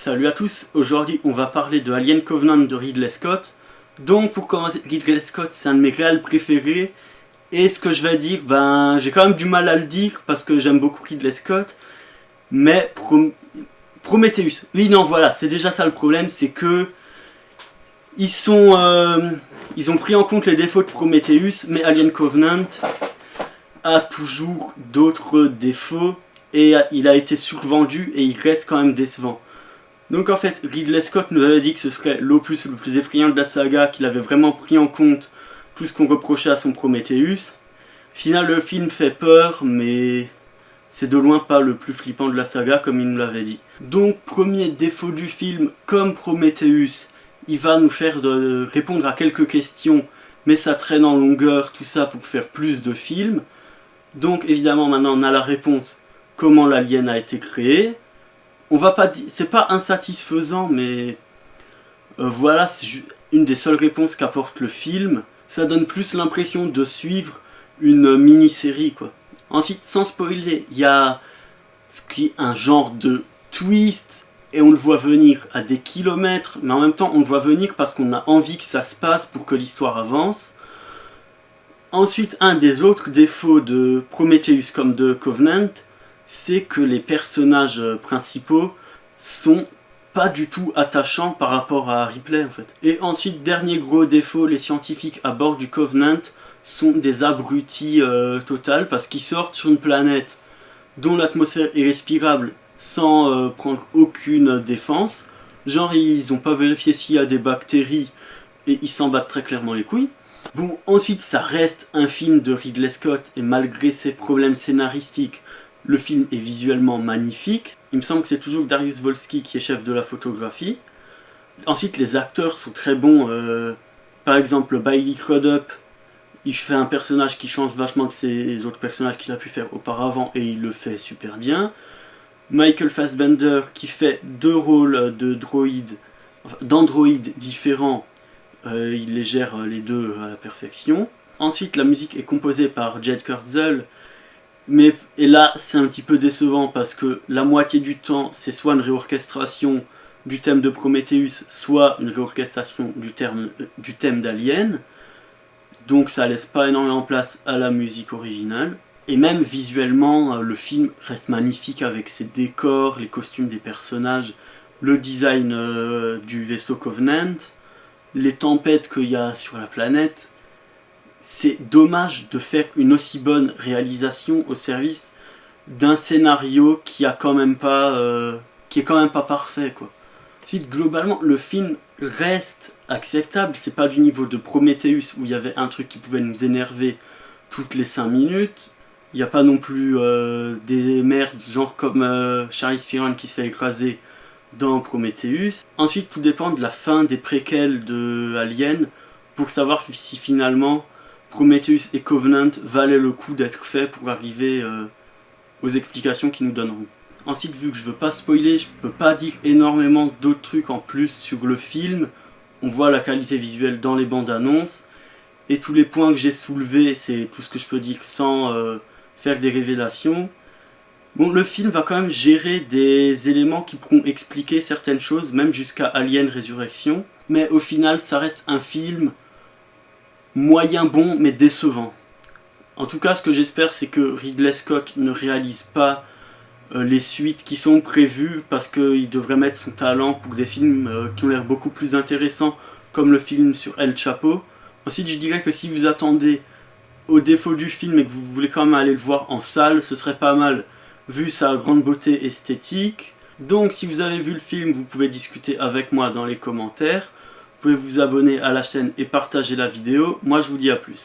Salut à tous, aujourd'hui on va parler de Alien Covenant de Ridley Scott. Donc pour commencer, Ridley Scott c'est un de mes réals préférés. Et ce que je vais dire, j'ai quand même du mal à le dire parce que j'aime beaucoup Ridley Scott. Mais Prometheus, oui non voilà, c'est déjà ça le problème, c'est que ils ont pris en compte les défauts de Prometheus, mais Alien Covenant a toujours d'autres défauts. Et il a été survendu et il reste quand même décevant. Donc en fait, Ridley Scott nous avait dit que ce serait l'opus le plus effrayant de la saga, qu'il avait vraiment pris en compte tout ce qu'on reprochait à son Prometheus. Au final, le film fait peur, mais c'est de loin pas le plus flippant de la saga, comme il nous l'avait dit. Donc, premier défaut du film, comme Prometheus, il va nous faire répondre à quelques questions, mais ça traîne en longueur, tout ça pour faire plus de films. Donc évidemment, maintenant on a la réponse, comment l'alien a été créé. On va pas dire, c'est pas insatisfaisant, mais voilà, c'est une des seules réponses qu'apporte le film. Ça donne plus l'impression de suivre une mini-série, quoi. Ensuite, sans spoiler, il y a ce qui est un genre de twist, et on le voit venir à des kilomètres, mais en même temps on le voit venir parce qu'on a envie que ça se passe pour que l'histoire avance. Ensuite, un des autres défauts de Prometheus comme de Covenant, c'est que les personnages principaux sont pas du tout attachants par rapport à Ripley en fait. Et ensuite, dernier gros défaut, les scientifiques à bord du Covenant sont des abrutis total parce qu'ils sortent sur une planète dont l'atmosphère est respirable sans prendre aucune défense. Genre ils ont pas vérifié s'il y a des bactéries et ils s'en battent très clairement les couilles. Bon, ensuite ça reste un film de Ridley Scott et malgré ses problèmes scénaristiques, le film est visuellement magnifique. Il me semble que c'est toujours Dariusz Wolski qui est chef de la photographie. Ensuite, les acteurs sont très bons. Par exemple, Bailey Crudup, il fait un personnage qui change vachement de ses autres personnages qu'il a pu faire auparavant et il le fait super bien. Michael Fassbender qui fait deux rôles d'androïdes différents. Il les gère les deux à la perfection. Ensuite, la musique est composée par Jed Kurtzel. Et là, c'est un petit peu décevant parce que la moitié du temps, c'est soit une réorchestration du thème de Prometheus, soit une réorchestration du thème d'Alien. Donc ça laisse pas énormément de place à la musique originale. Et même visuellement, le film reste magnifique avec ses décors, les costumes des personnages, le design du vaisseau Covenant, les tempêtes qu'il y a sur la planète. C'est dommage de faire une aussi bonne réalisation au service d'un scénario qui est quand même pas parfait, quoi. Ensuite, globalement, le film reste acceptable. C'est pas du niveau de Prometheus où il y avait un truc qui pouvait nous énerver toutes les 5 minutes. Il n'y a pas non plus des merdes genre comme Charlize Theron qui se fait écraser dans Prometheus. Ensuite, tout dépend de la fin des préquels de Alien pour savoir si finalement Prometheus et Covenant valaient le coup d'être faits pour arriver aux explications qu'ils nous donneront. Ensuite, vu que je veux pas spoiler, je peux pas dire énormément d'autres trucs en plus sur le film. On voit la qualité visuelle dans les bandes annonces. Et tous les points que j'ai soulevés, c'est tout ce que je peux dire sans faire des révélations. Bon, le film va quand même gérer des éléments qui pourront expliquer certaines choses, même jusqu'à Alien Résurrection. Mais au final, ça reste un film moyen bon mais décevant. En tout cas, ce que j'espère, c'est que Ridley Scott ne réalise pas les suites qui sont prévues parce qu'il devrait mettre son talent pour des films qui ont l'air beaucoup plus intéressants, comme le film sur El Chapo. Ensuite, je dirais que si vous attendez au défaut du film et que vous voulez quand même aller le voir en salle, ce serait pas mal, vu sa grande beauté esthétique. Donc, si vous avez vu le film, vous pouvez discuter avec moi dans les commentaires. Vous pouvez vous abonner à la chaîne et partager la vidéo. Moi, je vous dis à plus.